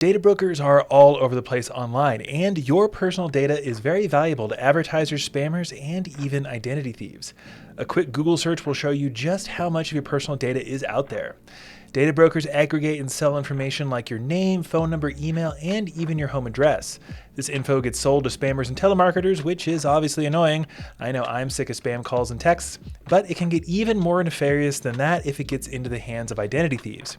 Data brokers are all over the place online, and your personal data is very valuable to advertisers, spammers, and even identity thieves. A quick Google search will show you just how much of your personal data is out there. Data brokers aggregate and sell information like your name, phone number, email, and even your home address. This info gets sold to spammers and telemarketers, which is obviously annoying. I know I'm sick of spam calls and texts, but it can get even more nefarious than that if it gets into the hands of identity thieves.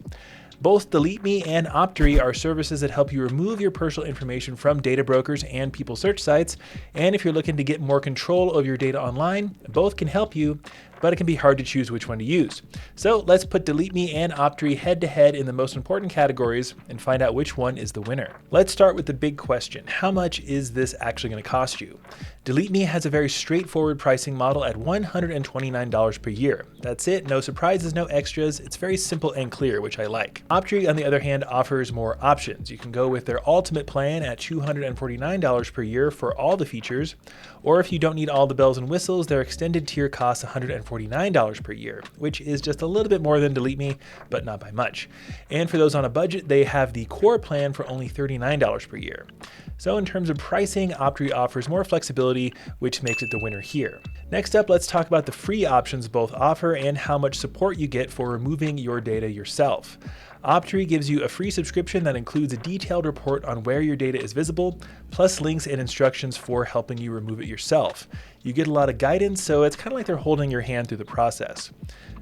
Both DeleteMe and Optery are services that help you remove your personal information from data brokers and people search sites. And if you're looking to get more control of your data online, both can help you, but it can be hard to choose which one to use. So let's put DeleteMe and Optery head to head in the most important categories and find out which one is the winner. Let's start with the big question. How much is this actually going to cost you? DeleteMe has a very straightforward pricing model at $129 per year. That's it, no surprises, no extras. It's very simple and clear, which I like. Optery, on the other hand, offers more options. You can go with their ultimate plan at $249 per year for all the features, or if you don't need all the bells and whistles, their extended tier costs $149 per year, which is just a little bit more than DeleteMe, but not by much. And for those on a budget, they have the core plan for only $39 per year. So in terms of pricing, Optery offers more flexibility, which makes it the winner here. Next up, let's talk about the free options both offer and how much support you get for removing your data yourself. Optery gives you a free subscription that includes a detailed report on where your data is visible, plus links and instructions for helping you remove it yourself. You get a lot of guidance, so it's kind of like they're holding your hand through the process.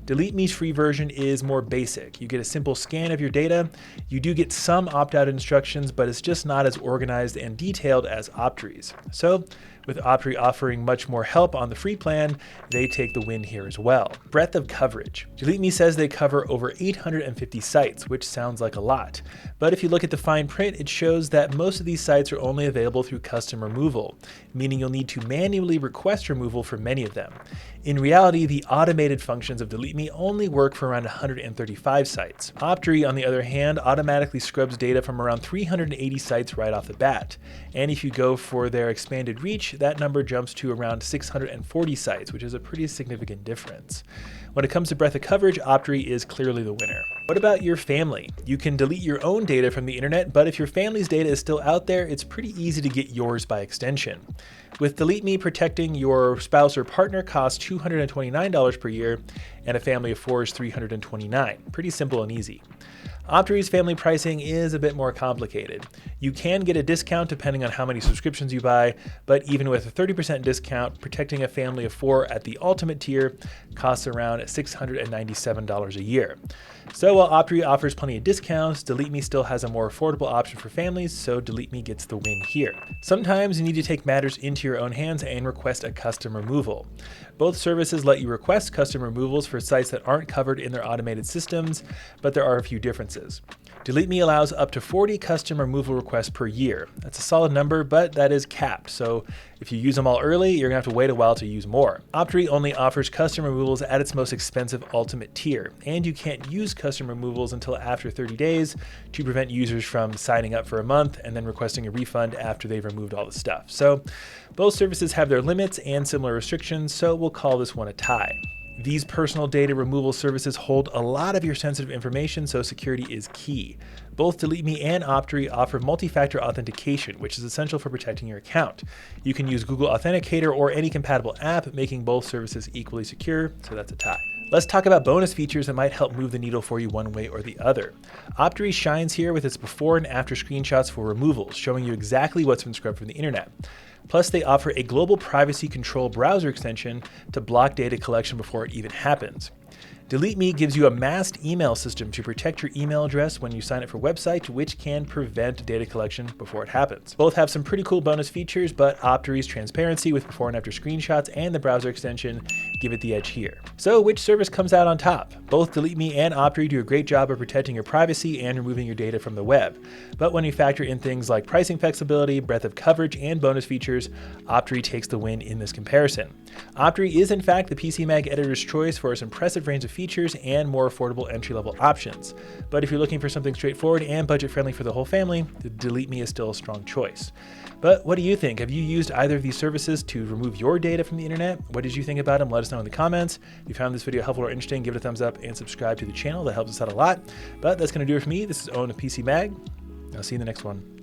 DeleteMe's free version is more basic. You get a simple scan of your data. You do get some opt-out instructions, but it's just not as organized and detailed as Optery's. So, with Optery offering much more help on the free plan, they take the win here as well. Breadth of coverage. DeleteMe says they cover over 850 sites, which sounds like a lot. But if you look at the fine print, it shows that most of these sites are only available through custom removal, meaning you'll need to manually request removal for many of them. In reality, the automated functions of DeleteMe only work for around 135 sites. Optery, on the other hand, automatically scrubs data from around 380 sites right off the bat. And if you go for their expanded reach, that number jumps to around 640 sites, which is a pretty significant difference. When it comes to breadth of coverage, Optery is clearly the winner. What about your family? You can delete your own data from the internet, but if your family's data is still out there, it's pretty easy to get yours by extension. With DeleteMe, protecting your spouse or partner costs $229 per year, and a family of 4 is $329. Pretty simple and easy. Optery's family pricing is a bit more complicated. You can get a discount depending on how many subscriptions you buy, but even with a 30% discount, protecting a family of 4 at the ultimate tier costs around $697 a year. So while Optery offers plenty of discounts, DeleteMe still has a more affordable option for families, so DeleteMe gets the win here. Sometimes you need to take matters into your own hands and request a custom removal. Both services let you request custom removals for sites that aren't covered in their automated systems, but there are a few differences. DeleteMe allows up to 40 custom removal requests per year. That's a solid number, but that is capped, so if you use them all early, you're going to have to wait a while to use more. Optery only offers custom removals at its most expensive ultimate tier, and you can't use custom removals until after 30 days to prevent users from signing up for a month and then requesting a refund after they've removed all the stuff. So both services have their limits and similar restrictions, so we'll call this one a tie. These personal data removal services hold a lot of your sensitive information, so security is key. Both DeleteMe and Optery offer multi-factor authentication, which is essential for protecting your account. You can use Google Authenticator or any compatible app, making both services equally secure, so that's a tie. Let's talk about bonus features that might help move the needle for you one way or the other. Optery shines here with its before and after screenshots for removals, showing you exactly what's been scrubbed from the internet. Plus, they offer a global privacy control browser extension to block data collection before it even happens. DeleteMe gives you a masked email system to protect your email address when you sign up for websites, which can prevent data collection before it happens. Both have some pretty cool bonus features, but Optery's transparency with before and after screenshots and the browser extension give it the edge here. So which service comes out on top? Both DeleteMe and Optery do a great job of protecting your privacy and removing your data from the web. But when you factor in things like pricing flexibility, breadth of coverage, and bonus features, Optery takes the win in this comparison. Optery is in fact the PCMag editor's choice for its impressive range of features and more affordable entry-level options. But if you're looking for something straightforward and budget-friendly for the whole family, the DeleteMe is still a strong choice. But what do you think? Have you used either of these services to remove your data from the internet? What did you think about them? Let us know in the comments. If you found this video helpful or interesting, give it a thumbs up and subscribe to the channel. That helps us out a lot. But that's going to do it for me. This is Owen of PCMag. I'll see you in the next one.